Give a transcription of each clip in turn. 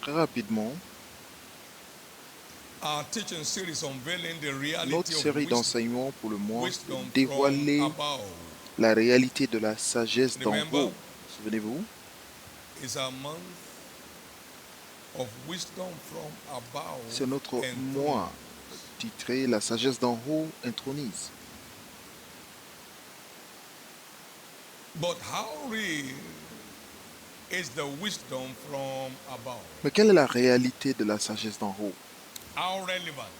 Très rapidement, our teaching series unveiling the notre reality of série d'enseignements pour le mois de wisdom from dévoiler above. la réalité de la sagesse d'en Remember, haut. Souvenez-vous, it's a month of wisdom from above c'est notre and mois titré La sagesse d'en haut intronise. But how real is the wisdom from above? Mais quelle est la réalité de la sagesse d'en haut? How relevant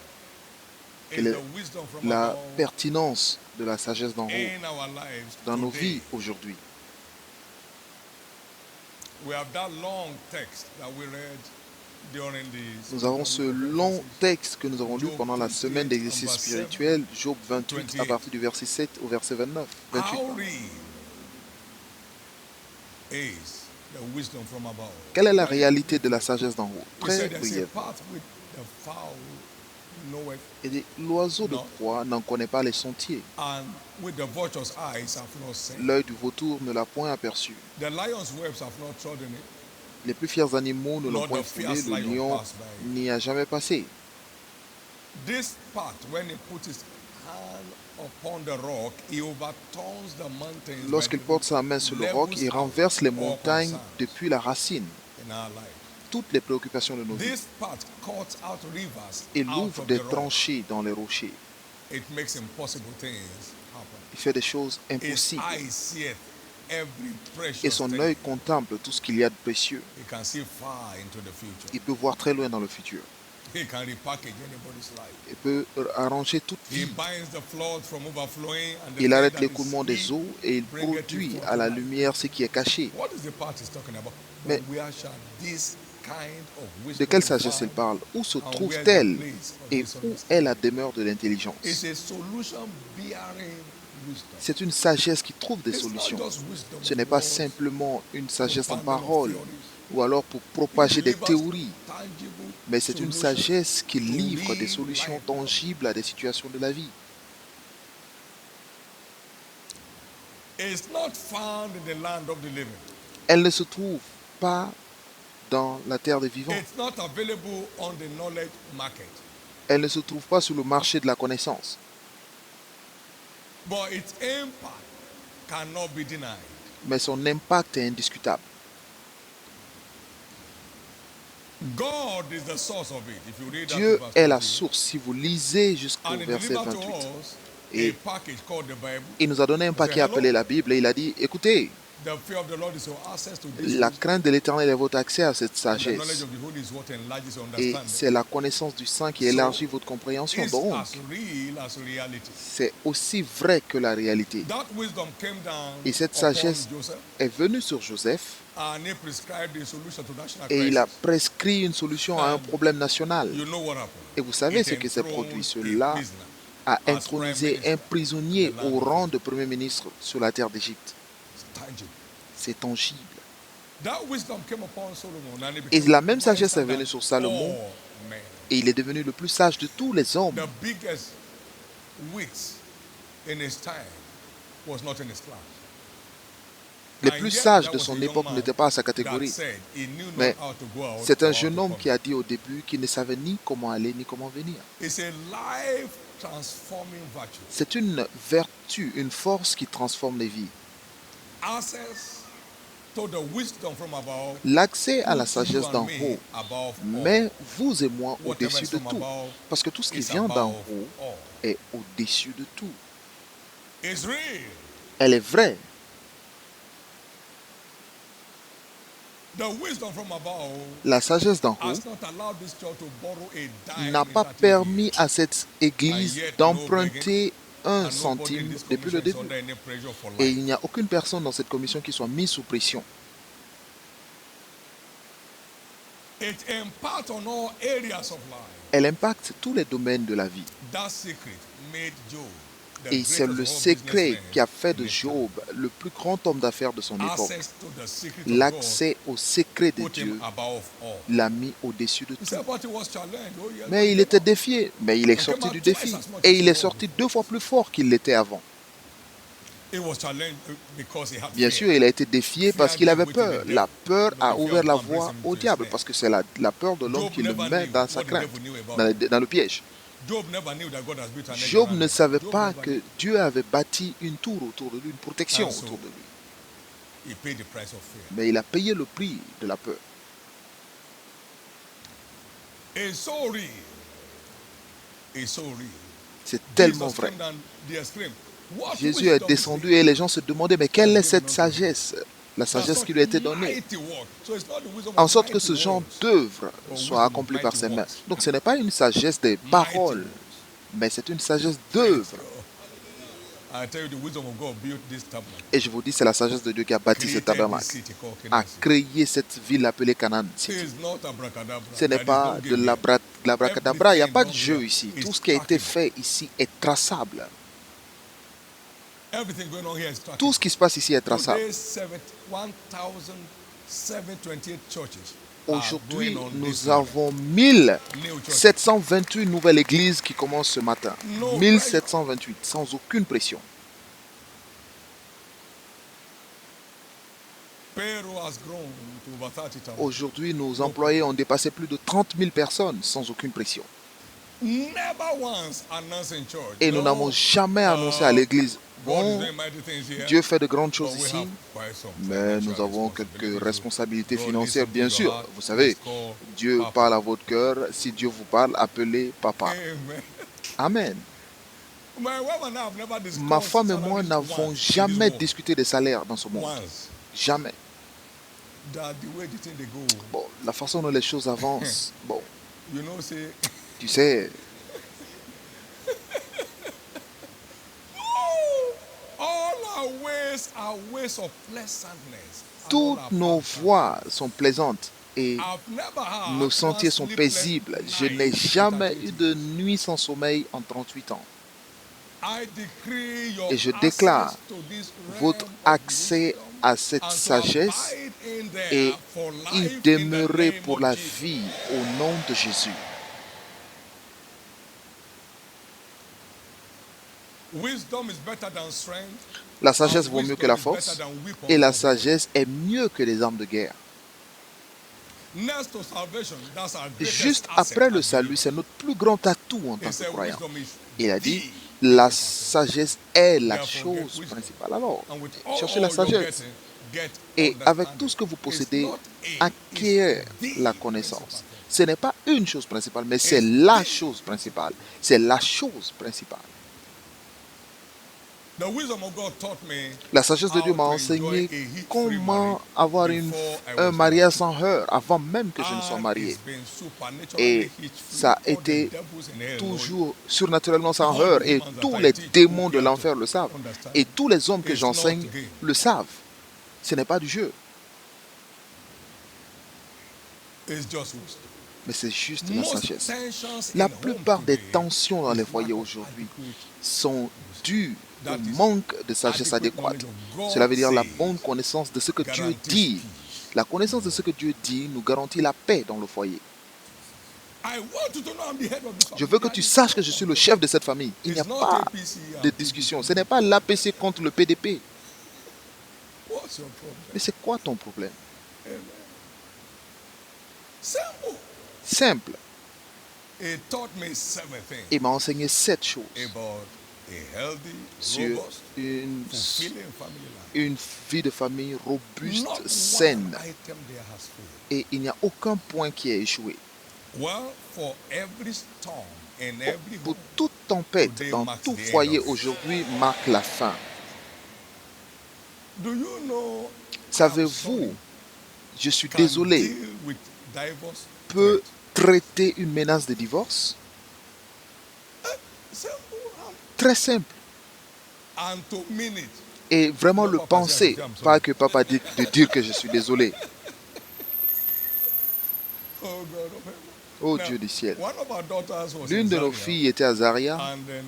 is Quelle the est wisdom from la above pertinence de la sagesse d'en haut in our lives dans nos today? vies aujourd'hui? We have that long text that we read during the Nous avons ce long texte que nous avons lu Job pendant la 28 semaine d'exercice and verse 7 spirituel, Job to 28 à 28. partir du verset 7 au verset 28. How real is the wisdom from above? Quelle est la réalité de la sagesse d'en haut? We Très said there's a briève. path with the fowl knoweth Et dit, l'oiseau de not, proie n'en connaît pas les sentiers. and with the vulture's eyes have not seen. L'œil du vautour ne l'a point aperçu. The lion's webs have not trodden it, Les plus fiers animaux ne l'ont nor point the foulé, fierce le lion lion passed by. n'y a jamais passé. This path, when he put his hand upon the rock, he overturns the mountains. Lorsqu'il porte sa main sur le roc, il renverse les montagnes depuis la racine. In our life. Toutes les préoccupations de nos vies. This path cuts out rivers Il out ouvre of des the rock. tranchées dans les rochers. It makes impossible things happen. Il fait des choses His impossibles. eye seeth every precious Et son thing. œil contemple tout ce qu'il y a de précieux. He can see far into the future. Il peut voir très loin dans le futur. He can repackage anybody's life. Il peut arranger toute He vie. binds the flood from overflowing and the Il thing arrête that l'écoulement is des hid, eaux et il bringeth it produit forth à la to light. lumière ce qui est caché. What is the part he's talking about? Mais But where shall this kind of de wisdom quelle be sagesse il found? parle? Où se And where trouve-t-elle? the place of Et this où understanding? est la demeure de l'intelligence? It's a solution bearing wisdom. C'est une sagesse qui trouve des It's not solutions. just wisdom Ce of n'est pas words, simplement une sagesse en abandon of parole theories. ou alors pour It propager des delivers théories, tangible mais c'est une solutions sagesse qui to livre des real solutions life. tangibles à des situations de la vie. It's not found in the land of the living. Elle ne se trouve pas dans la terre des vivants. It's not available on the knowledge market. Elle ne se trouve pas sur le marché de la connaissance. But its impact cannot be denied. Mais son impact est indiscutable. God is the source of it. If you read that Dieu in verse est la 28. source. Si vous lisez jusqu'au And he verset delivered to 28, us a et package called the Bible. il nous a donné un paquet appelé la Bible et il a dit, écoutez, The fear of the Lord is your access to this la wisdom. crainte de l'Éternel est votre accès à cette The knowledge sagesse. of the Holy is what enlarges your Et understanding. c'est la connaissance du Saint qui So, élargit votre compréhension. It's Donc, as real as reality. c'est aussi vrai que la réalité. That wisdom came down Et cette upon sagesse Joseph, est venue sur Joseph and he prescribed a solution to national et il a crisis. prescrit une solution à un problème national. You know what happened? Et vous savez It ce qui s'est enthroned produit. a Cela prisoner a as prime intronisé minister un prisonnier in the land au of rang de premier ministre sur la terre d'Égypte. It's tangible. C'est tangible. That wisdom came upon Solomon, and he Et became la même sagesse wiser est venue than sur Salomon all men. et il est devenu le plus sage de tous les hommes. The biggest wit in his time was not in his class. Les And plus yet, sages that de was son a young époque man n'étaient pas à sa that catégorie. said he knew not Mais how to go out c'est un or how jeune to homme come qui a dit au début qu'il ne savait ni comment aller ni comment venir. in. It's a life transforming virtue. C'est une vertu, une force qui transforme les vies. Access to the wisdom from above, L'accès à la puts you sagesse and d'en me haut above all. met vous et moi Whatever au-dessus is de from tout. above Parce que tout ce qui is vient d'en above haut all. est au-dessus de tout. It's real. Elle est vraie. The wisdom from above La sagesse d'en haut has not allowed this church to borrow a dime n'a in pas 30 permis years. à cette église And yet d'emprunter un And nobody in centime this depuis le commission is début. under any pressure for Et life. il n'y a aucune personne dans cette commission qui soit mise sous pression. It imparts on all areas of life. Elle impacte tous les domaines de la vie. That secret made Job the Et c'est greatest le of all secret businessmen qui a fait de in his time. Job le plus grand homme d'affaires de son époque. Access to the secret of God L'accès au secret de put him Dieu above all. l'a mis au-dessus de You tout. say, but he was challenged. Oh, yes, Mais but il he était came out. défié. Mais il est sorti du défi. Et il est sorti 2 fois plus fort qu'il l'était avant. It was challenged because he had Bien fear. sûr, il a été défié parce Fear qu'il gave avait way to the peur. devil. La peur a The fear ouvert of la man brings voie him au to the diable snare. parce que c'est la peur de l'homme Job qui le never met knew dans sa what the crainte, devil knew about dans him. dans le piège. Job never knew that God has built an edge Job around ne him. savait Job pas never que knew. Dieu avait bâti une tour autour de lui, une protection And so autour de lui. he paid the price of fear. Mais il a payé le prix de la peur. It's so real. It's so real. C'est tellement Jesus vrai. came down, they exclaimed, "What Jésus est wisdom is descendu this?" et les gens se demandaient, mais quelle est cette sagesse? La That's sagesse not qui lui a été donnée, mighty word. So it's not the wisdom en of sorte que mighty ce genre words, d'œuvre but soit wisdom of accompli par mighty ses mains. works. Donc ce n'est pas une sagesse des Mighty paroles, words. mais c'est une sagesse Praise d'œuvre. God. I tell you, the wisdom of God built this tabernacle, Et je vous dis, c'est la sagesse de Dieu qui a bâti ce created this tabernacle, city called a Canaan City. créé cette ville appelée Canaan City. It's not abracadabra. Ce n'est There is pas no de game here. l'abracadabra, il n'y a pas de Everything jeu done ici. here Tout is ce qui a été trackable. fait ici est traçable. Everything going on here is Tout trackable. ce qui se passe ici est traçable. Today, 1,728 churches Aujourd'hui, are going on nous this morning. avons New churches. 1728 nouvelles églises qui commencent ce matin. No 1728, sans aucune pression. Payroll has grown to over 30,000. Aujourd'hui, nos employés ont dépassé plus de 30 000 personnes sans aucune pression. Never once announced in church. Et nous No, n'avons jamais annoncé à l'église, God is bon, doing mighty things here, Dieu fait de grandes but choses we ici, have quite some mais nous financial avons responsibilities. quelques responsabilités God financières, listens bien to sûr. your heart. Vous savez, It's called Dieu Papa. parle à votre cœur. Si Dieu vous parle, appelez papa. Amen. Amen. My wife and I have never discussed Ma femme et moi salaries n'avons once in jamais this world. discuté des salaires dans ce monde. Once. Jamais. That the way the thing they go, Bon, la façon dont les choses avancent, bon, you know, say, tu sais, all our ways are ways of pleasantness. and all toutes our nos paths are voies sont plaisantes et I've never had nos sentiers one sont sleepless paisibles. Je night n'ai in jamais 38 eu de nuit sans sommeil en 38 ans. I decree your Et je access déclare to this votre realm of accès wisdom à cette and to sagesse abide in there et for y life in the demeurer name pour of la Jesus. vie au nom de Jésus. Wisdom is better than strength. La sagesse and vaut mieux wisdom que la is force better than weapons et la of war. sagesse est mieux que les armes de guerre. Next to salvation, that's our greatest Juste asset après le as salut, believers. c'est notre plus grand atout en He tant que said croyant. wisdom is Il a the dit, greatest la asset. sagesse est la Therefore, get chose wisdom. principale. Alors, And with cherchez all la you're sagesse. get Et avec tout understanding. ce que vous It's possédez, not a, acquérir it's the la principal connaissance. thing. Ce n'est pas une chose principale, mais c'est It's la the- chose principale. C'est la chose principale. The wisdom of God taught me La sagesse de how Dieu m'a to enseigné enjoy a heat-free comment marriage avoir before I un was mariage sans heurts avant même que je ne sois And marié. it's been supernaturally Et heat-free. ça a All the été devils in hell know it. toujours surnaturellement sans All the heurts. Et demons that tous I les teach démons who de care l'enfer to le savent. understand. Et tous les hommes que It's not j'enseigne game. le savent. Ce n'est pas du jeu, It's just wisdom. mais c'est juste la Most sagesse. tensions La in home plupart des today tensions dans is les lack foyers of aujourd'hui adequate sont dues That au is manque de sagesse adequate adéquate. knowledge of God Cela veut dire la says bonne connaissance de ce que Dieu guarantees dit. peace. La connaissance de ce que Dieu dit nous garantit la paix dans le foyer. I want you to know I'm the head of this Je veux que family. tu saches que je suis le chef de cette famille. Il n'y a It's not pas APC and de discussion. Ce n'est pas l'APC contre le PDP. What's your problem? Mais c'est quoi ton problème? Simple. Simple. It taught me 7 things Il m'a enseigné 7 choses about a healthy, sur robust, une, fulfilling family life. une vie de famille Not robuste, saine. one item there has failed. Et il n'y a aucun point qui a échoué. Well, for every storm in every Pour home, toute tempête Today dans marks tout the end foyer of- aujourd'hui marque la fin. do you know Savez-vous, je suis can désolé, deal with divorce peut threat? traiter une menace de divorce? Simple Très simple. and to mean it. Et vraiment Non, le papa, penser, I'm sorry. pas que papa dit de dire que je suis désolé. Oh God of heaven. Oh Now, Dieu du ciel. One of our daughters was L'une in de nos Zaria filles était à Zaria and then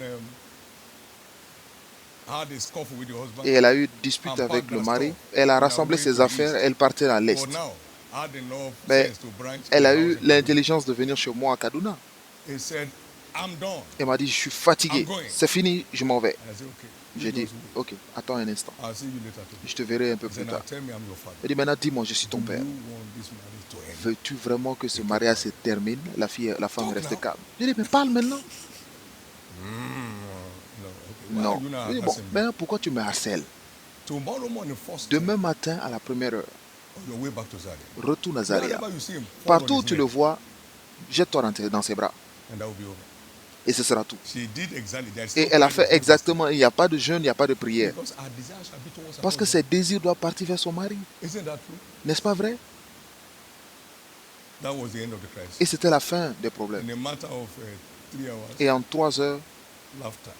had a scuffle with the husband. et elle a eu dispute avec le mari. Elle a rassemblé ses affaires, elle partait à l'est. But now, had enough Mais sense to branch elle a the eu house in l'intelligence de venir chez moi à Kaduna. Kaduna. He said, I'm done. Elle m'a dit, je suis fatigué, I'm going. c'est fini, je m'en vais. And I said, okay. J'ai dit, ok, attends un instant. I'll see you later today. Je te verrai un peu He plus said, now tard. tell me I'm your father. Il dit, maintenant dis-moi, je suis ton Do père. you want this marriage to end? Veux-tu vraiment que ce mariage se termine? La femme est restée calme. Je dis, mais parle maintenant. No. Okay. Why Non. are you not Je dis, bon, harassing me? maintenant pourquoi tu me harcèles? Tomorrow morning, first thing, Demain matin, à la première heure, on your way back to Zaria. retourne à Zaria. Wherever you see him, fall Partout on où his tu le neck, vois, jette-toi dans ses bras. and that will be over. Et ce sera tout. She did exactly. There's Et no elle a kind fait of exactement, il n'y a pas de jeûne, il n'y a pas de prière. because our desire shall be towards Parce our que husband. ses désirs doivent partir vers son mari. Isn't that true? N'est-ce pas vrai? That was the end of the crisis. Et c'était la fin des problèmes. In a matter of 3 hours, Et en 3 heures, laughter.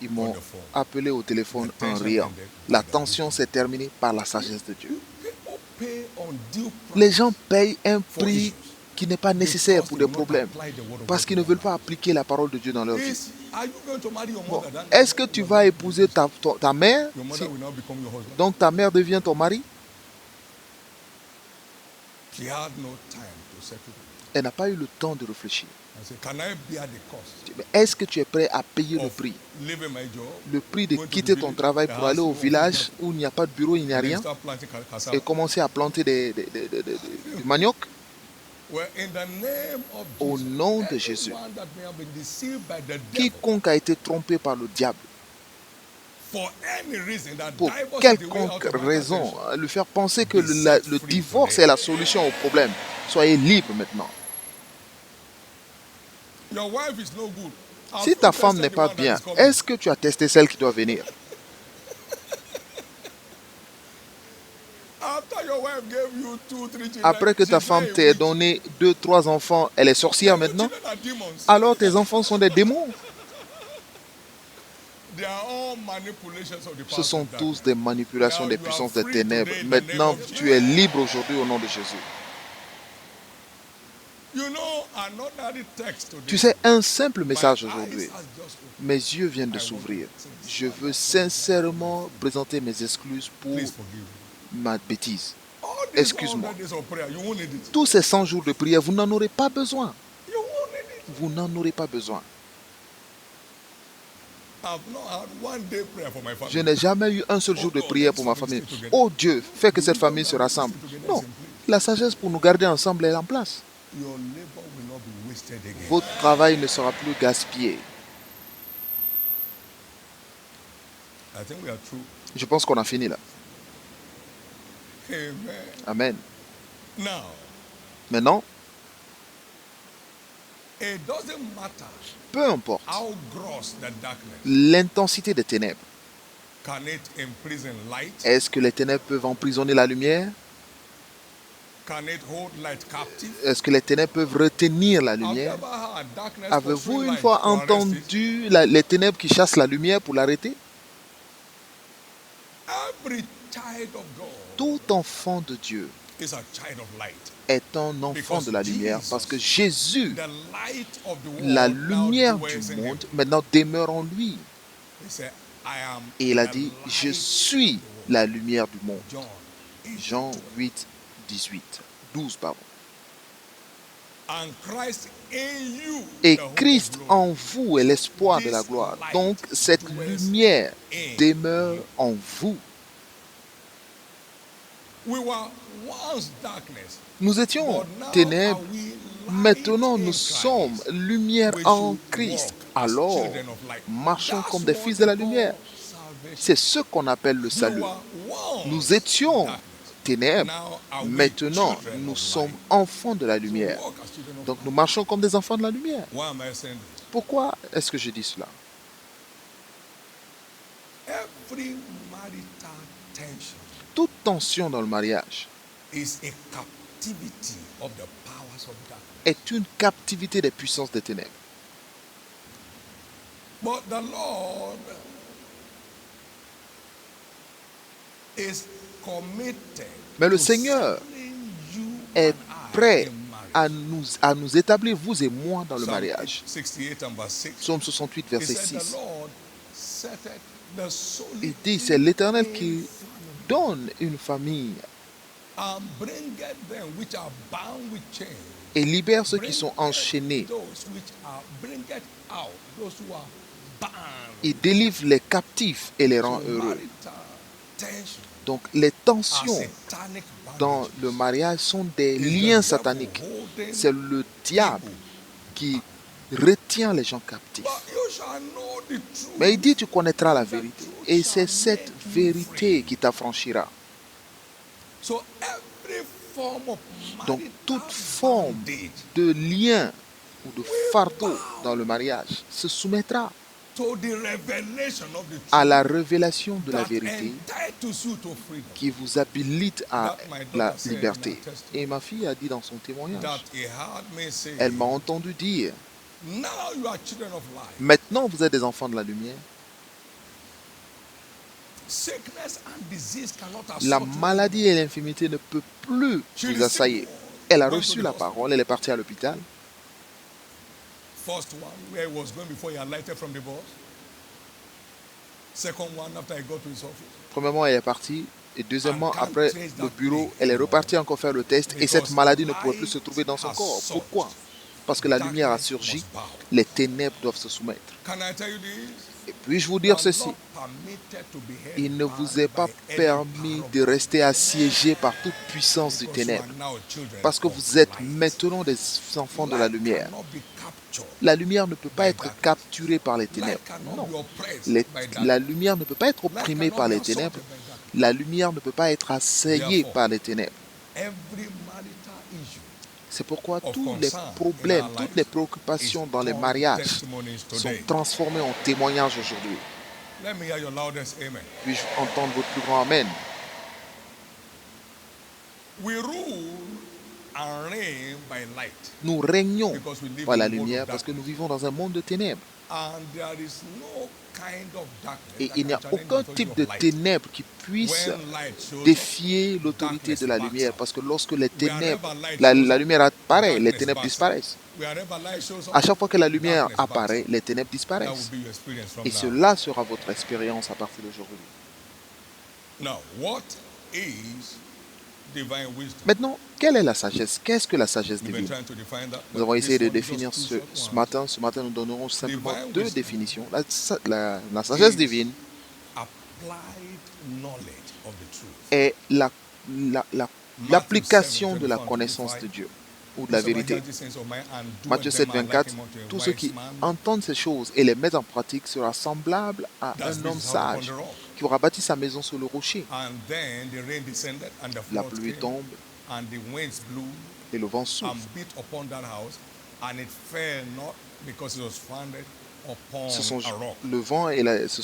ils m'ont appelé au téléphone en riant. La tension s'est terminée par la sagesse de Dieu. People pay undue Les price gens payent un for prix issues qui n'est pas nécessaire because pour they des will not problèmes. apply the word of Parce God qu'ils to ne veulent their pas appliquer la parole de Dieu dans leur vie. life. Are you going to marry your Bon, mother? That est-ce que tu vas épouser ta mère? your mother will now become your husband. Donc ta mère devient ton mari? She had no time to settle it. Elle n'a pas eu le temps de réfléchir. I said, can I bear the cost Mais est-ce que tu es prêt à payer le of prix? leaving my job? Le prix de Going to quitter the ton village, travail the pour aller house, au no village office, où il n'y a pas de bureau, il n'y a and then rien, start planting cassava. et commencer à planter du manioc? Well, in the name of Au Jesus, nom de Jésus, everyone that may have been deceived by the devil quiconque a été trompé par le diable, for any reason that pour divorce is the way out quelconque of marital raison, tension, lui faire penser que Be set le free divorce today. est la solution au problème. Soyez libre maintenant. your wife is no good. Have Si you ta femme tested n'est the pas one that bien, is coming? est-ce que tu as testé celle qui doit venir? After your wife gave you 2, 3 children, Après que ta she's now femme a t'ait witch. donné 2, 3 enfants, elle est sorcière Your maintenant? children are demons. Alors tes enfants sont des démons. They are all manipulations of the Ce power sont of darkness. tous des manipulations des puissances des ténèbres. Maintenant, tu es libre aujourd'hui au nom de Jésus. You know, an ordinary text today. Tu sais, un simple My message eyes aujourd'hui. has just opened. Mes yeux viennent de s'ouvrir. Je veux sincèrement présenter mes excuses pour Please forgive me. ma bêtise. All these Excuse-moi. 100 days of prayer, you won't need it. Tous ces 100 jours de prière, vous n'en aurez pas besoin. You won't need it. Vous n'en aurez pas besoin. I've not had one day prayer for my family. Je n'ai jamais eu un seul jour de prière pour ma famille. Oh Dieu, fais que cette famille se rassemble. Non, la sagesse pour nous garder ensemble est en place. Your labor will not be wasted again. Votre travail ne sera plus gaspillé. I think we are through. Je pense qu'on a fini là. Amen. Amen. Now, Maintenant, it doesn't matter peu importe how gross the darkness. l'intensité des ténèbres. Can it imprison light? Est-ce que les ténèbres peuvent emprisonner la lumière? Can it hold light captive? Est-ce que les ténèbres peuvent retenir la Have you lumière? ever had darkness Avez-vous pursuing une light fois to arrest it? entendu les ténèbres qui chassent la lumière pour l'arrêter? Every child of God Tout enfant de Dieu is a child of light. est un enfant de la lumière parce que Jésus, The light of the world la now lumière dwells du in him. monde, maintenant demeure en lui. He said, I am Et il a the dit, je light suis of the world. la lumière du monde. John 8. Jean 8, 18, 12, pardon. And Christ in you, Et the hope of Christ glory. en vous est l'espoir de la gloire. Donc cette lumière demeure en vous. We were once darkness, Nous étions but now ténèbres, are we light maintenant in nous Christ. sommes lumière We en should Christ. walk as Alors, children of light. marchons That's comme des what fils de la they call lumière. salvation. C'est ce qu'on appelle le We salut. were once Nous étions darkness. ténèbres, Now are we maintenant children nous of sommes light. enfants de la lumière. Walk as children of Donc light. nous marchons comme des enfants de la lumière. Why am I saying this? Pourquoi est-ce que je dis cela? Every marital tension Toute tension dans le mariage is a captivity of the powers of darkness. est une captivité des puissances des ténèbres. But the Lord is committed Mais le to Seigneur settling you est and I prêt in marriage. à nous établir, vous et moi, dans le Psalm mariage. 68 and verse 6. Psaume 68, He verset said, the 6. Lord setteth the Il dit, c'est solitary l'Éternel in qui family, donne une famille and bringeth them which are bound with chains. et libère ceux qui sont Bringeth enchaînés. those which are bringeth out those who are Il délivre les captifs et les rend So heureux. marital tension Donc les are tensions satanic dans bondages. le mariage sont des Is the liens devil sataniques. holding C'est le diable people. qui retient les gens captifs. But you shall know the Mais il dit, truth, tu connaîtras la and the vérité. truth Et shall c'est cette make you vérité free. qui t'affranchira. So every form of Donc toute marital forme bondage de lien ou de fardeau dans le mariage se soumettra to the revelation of the à la truth révélation de la that vérité entitles you to freedom. qui vous habilite à That my la daughter said in her liberté. testimony, Et ma fille a dit dans son that témoignage, he heard me say, elle m'a entendu dire, now you are children of light. maintenant vous êtes des enfants de la lumière. Sickness and disease cannot La assault you. maladie et l'infirmité ne peuvent plus vous assaillir. Elle a reçu la parole, elle est partie à l'hôpital. First one, where he was going before he alighted from the bus. Second one, after he got to his office. Premièrement, elle est partie. Et deuxièmement, après le bureau, elle est repartie encore faire le test. Et cette maladie ne pouvait plus se trouver dans son corps. Pourquoi? Parce que la lumière a surgi. Les ténèbres doivent se soumettre. Can I tell you this? Et puis-je vous You dire are ceci? not permitted to be held Il ne vous est bound pas by any permis power of de rester assiégé par toute puissance du because you ténèbre. are now children Parce que of vous êtes light. maintenant des enfants de la Light lumière. cannot be captured. La lumière ne peut pas by être darkness. capturée par les Light ténèbres. cannot Non. be oppressed Les- by darkness. la lumière ne peut pas être Light opprimée cannot par be les assaulted ténèbres. by darkness. La lumière ne peut pas être assaillie Therefore, par les ténèbres. Every marital issue C'est pourquoi of tous les concern problèmes, in our toutes les lives préoccupations is dans les turned mariages testimonies sont today. transformées en témoignages aujourd'hui. Let me hear your loudest amen. Puis-je entendre votre plus grand Amen? We rule and reign by light. Nous régnons Because we live par la in a world of lumière parce que nous vivons dans un monde de ténèbres. And there is no kind of darkness Et that il n'y a can challenge aucun the type authority de of light. ténèbres qui puisse When light shows up, défier l'autorité de la darkness lumière. backs Parce que lorsque les ténèbres, Wherever light la shows up, lumière apparaît, les darkness ténèbres backs disparaissent. Wherever light shows up, À chaque fois que la lumière darkness backs apparaît, les ténèbres That disparaissent. will be your experience from Et now. cela sera votre expérience à partir d'aujourd'hui. Now, what is divine wisdom? Maintenant, quelle est la sagesse? Qu'est-ce que la sagesse We've been divine? trying to define that. Nous avons but essayé this de one, just définir two ce short ones. matin. Ce matin, nous donnerons simplement Divine deux wisdom définitions. La sagesse is divine applied knowledge of the truth. est l'application de la connaissance de Dieu ou de la vérité. Matthieu 7, 24, tous ceux qui entendent ces choses et les mettent en pratique sera semblable à un homme sage qui aura bâti sa maison sur le rocher. And then the rain descended and the La flood pluie came, tombe and the winds blew et le vent and souffle. beat upon that house, and it fell not because it was founded upon Ce sont a rock. le vent et What sont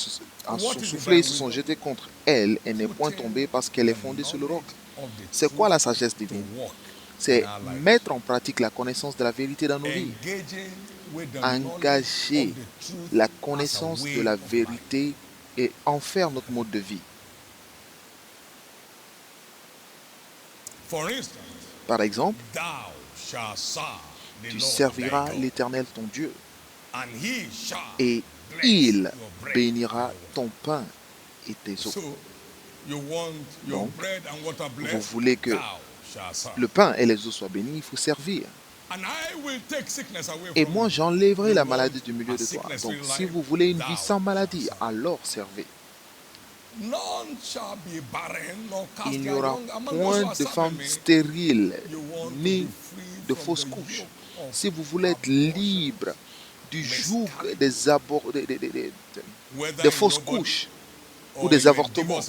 is soufflés et se divine sont wisdom? jetés contre elle et n'est point tombée parce qu'elle est fondée sur le roc. C'est quoi la sagesse divine? C'est mettre en pratique la connaissance de la vérité dans nos vies. Engager la connaissance de la vérité et en faire notre mode de vie. Par exemple, tu serviras l'Éternel ton Dieu et il bénira ton pain et tes eaux. Donc, vous voulez que le pain et les eaux soient bénis, il faut servir. Et moi, j'enlèverai la maladie du milieu de toi. Donc, si vous voulez une vie sans maladie, alors servez. Il n'y aura point de femmes stériles, ni de fausses couches. Si vous voulez être libre du joug des fausses couches ou des avortements,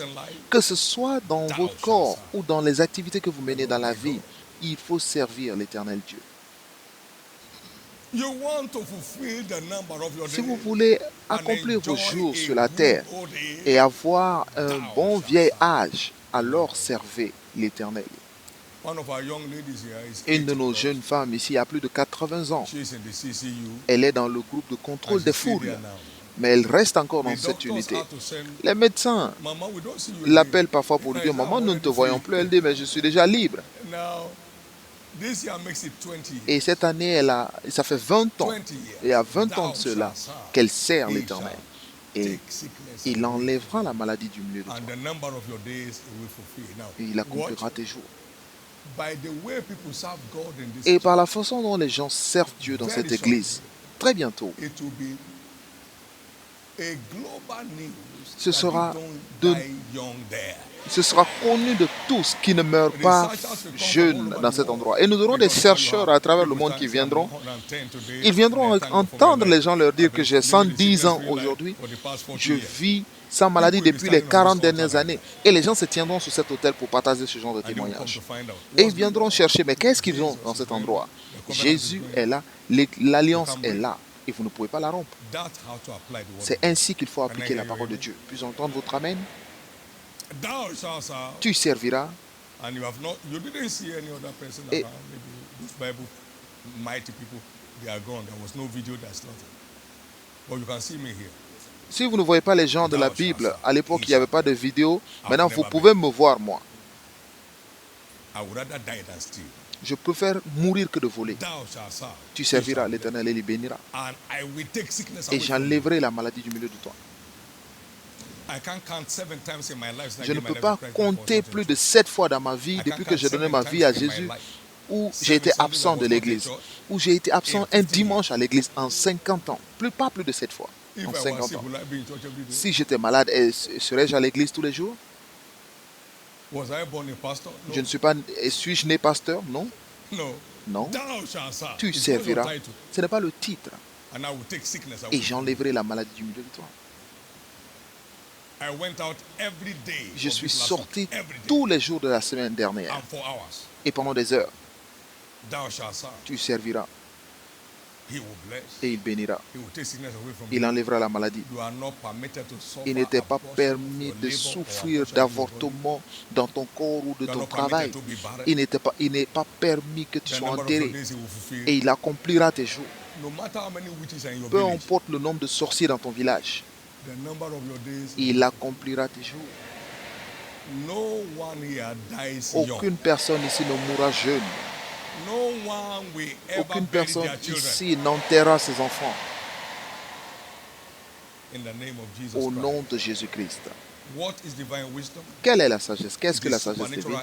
que ce soit dans votre corps ou dans les activités que vous menez dans la vie, il faut servir l'Éternel Dieu. Si vous voulez accomplir vos jours sur la terre et avoir un bon vieil âge, alors servez l'Éternel. Une de nos jeunes femmes ici a plus de 80 ans. Elle est dans le groupe de contrôle des foules, mais elle reste encore dans cette unité. Les médecins l'appellent parfois pour lui dire « Maman, nous ne te voyons plus ». Elle dit « Mais je suis déjà libre ». Et cette année, ça fait 20 ans, et à 20 ans de cela, qu'elle sert l'Éternel. Et il enlèvera la maladie du milieu de toi. Et il accomplira tes jours. Et par la façon dont les gens servent Dieu dans cette église, très bientôt, ce sera connu de tous qui ne meurent pas jeunes dans cet endroit. Et nous aurons des chercheurs à travers le monde qui viendront. Ils viendront entendre les gens leur dire que j'ai 110 ans aujourd'hui. Je vis sans maladie depuis les 40 dernières années. Et les gens se tiendront sur cet hôtel pour partager ce genre de témoignages. Et ils viendront chercher, mais qu'est-ce qu'ils ont dans cet endroit? Jésus est là, l'alliance est là. Et vous ne pouvez pas la rompre. C'est ainsi qu'il faut appliquer la parole de Dieu. Puis-je entendre votre amen? Tu serviras. Et si vous ne voyez pas les gens de la Bible, à l'époque, il n'y avait pas de vidéo. Maintenant, vous pouvez me voir, moi. Je préfère mourir que de voler. Tu serviras, l'Éternel, et il bénira. Et j'enlèverai la maladie du milieu de toi. Je ne peux pas compter plus de 7 fois dans ma vie, depuis que j'ai donné ma vie à Jésus, où j'ai été absent de l'église, où j'ai été absent un dimanche à l'église en 50 ans. Pas plus de 7 fois en 50 ans. Si j'étais malade, serais-je à l'église tous les jours? Je ne suis pas... Suis-je né pasteur? Non. Non. Tu serviras. Ce n'est pas le titre. Et j'enlèverai la maladie du milieu de toi. Je suis sorti tous les jours de la semaine dernière. Et pendant des heures. Tu serviras. Et il bénira. Il enlèvera la maladie. Il n'était pas permis de souffrir d'avortement dans ton corps ou de ton travail. Il n'est pas permis que tu sois enterré. Et il accomplira tes jours. Peu importe le nombre de sorciers dans ton village. Il accomplira tes jours. Aucune personne ici ne mourra jeune. Aucune personne ici n'enterrera ses enfants. Au nom de Jésus-Christ. Quelle est la sagesse? Qu'est-ce que la sagesse divine?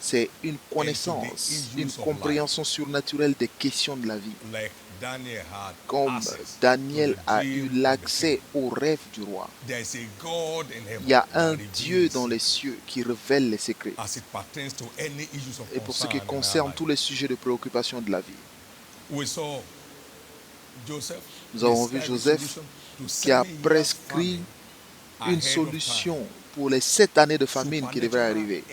C'est une connaissance, une compréhension surnaturelle des questions de la vie. Comme Daniel a eu l'accès au rêve du roi. Il y a un Dieu dans les cieux qui révèle les secrets. Et pour ce qui concerne tous les sujets de préoccupation de la vie. Nous avons vu Joseph qui a prescrit une solution pour les 7 années de famine qui devraient arriver.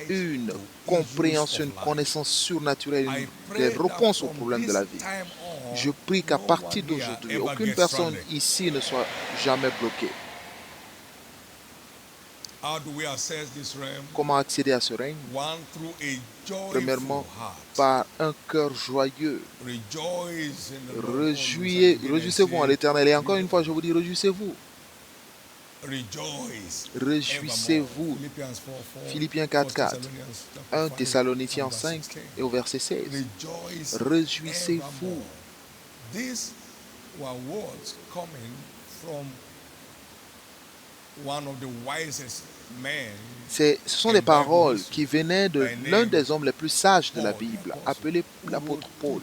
Une compréhension, une connaissance surnaturelle, des réponses aux problèmes de la vie. Je prie qu'à partir d'aujourd'hui, aucune personne ici ne soit jamais bloquée. Comment accéder à ce règne? Premièrement, par un cœur joyeux. Réjouissez-vous en l'Éternel. Et encore une fois, je vous dis, réjouissez-vous. Réjouissez-vous. Philippiens 4:4, 1 Thessaloniciens 5 et au verset 16. Réjouissez-vous. Ce sont des paroles qui venaient de l'un des hommes les plus sages de la Bible, appelé l'apôtre Paul,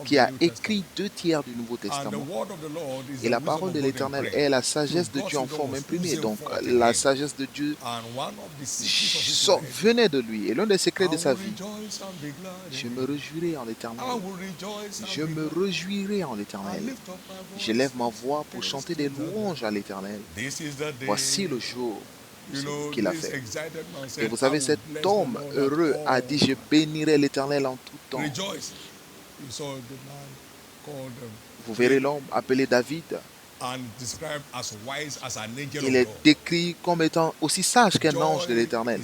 qui a écrit 2 tiers du Nouveau Testament. Et la parole de l'Éternel est la sagesse de Dieu en forme imprimée. Donc la sagesse de Dieu venait de lui. Et l'un des secrets de sa vie, je me réjouirai en l'Éternel. Je me réjouirai en l'Éternel. J'élève ma voix pour chanter des louanges à l'Éternel. Voici le jour qu'il a fait. Et vous savez, cet homme heureux a dit, je bénirai l'Éternel en tout temps. Vous verrez l'homme appelé David. Il est décrit comme étant aussi sage qu'un ange de l'Éternel.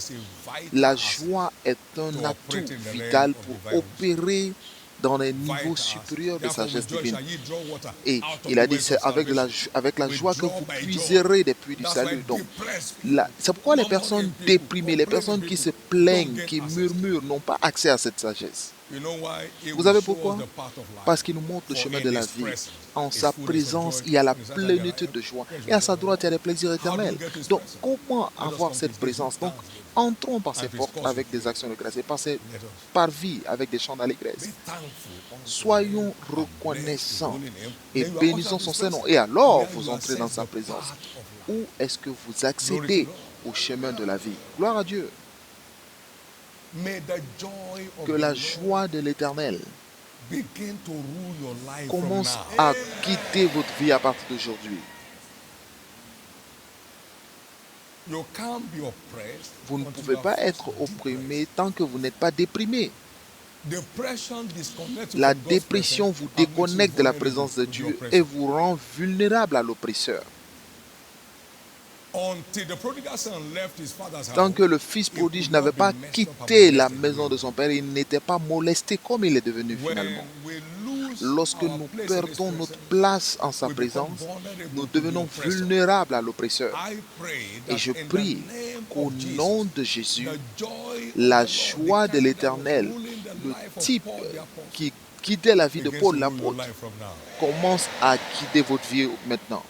La joie est un atout vital pour opérer dans les niveaux supérieurs de sagesse divine. Et il a dit, c'est avec la joie que vous puiserez des puits du salut. Donc, c'est pourquoi les personnes déprimées, les personnes qui se plaignent, qui murmurent, n'ont pas accès à cette sagesse. Vous savez pourquoi? Parce qu'il nous montre le chemin de la vie. En sa présence, il y a la plénitude de joie. Et à sa droite, il y a les plaisirs éternels. Donc, comment avoir cette présence? Donc, entrons par ces portes avec des actions de grâce et par ces parvis avec des chants d'allégresse. Soyons reconnaissants et bénissons son Saint-Nom. Et alors, vous entrez dans sa présence. Où est-ce que vous accédez au chemin de la vie? Gloire à Dieu. Que la joie de l'Éternel commence à quitter votre vie à partir d'aujourd'hui. Vous ne pouvez pas être opprimé tant que vous n'êtes pas déprimé. La dépression vous déconnecte de la présence de Dieu et vous rend vulnérable à l'oppresseur. Tant que le fils prodige n'avait pas quitté la maison de son père, il n'était pas molesté comme il est devenu finalement. Lorsque nous perdons notre place en sa présence, nous devenons vulnérables à l'oppresseur. Et je prie qu'au nom de Jésus, la joie de l'Éternel, le type qui guidait la vie de Paul l'apôtre, commence à guider votre vie maintenant.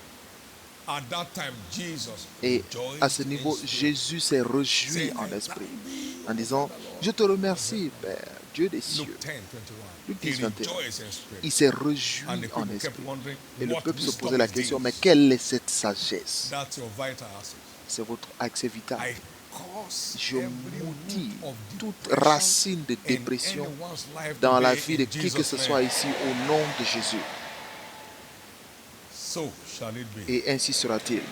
Et à ce niveau, Jésus s'est réjoui en esprit, en disant, je te remercie, Père, Dieu des cieux. Luc 10, 21. Il s'est réjoui en esprit. Et le peuple se posait la question, mais quelle est cette sagesse? C'est votre accès vital. Je maudis toute racine de dépression dans la vie de qui que ce soit ici au nom de Jésus. Et ainsi sera-t-il.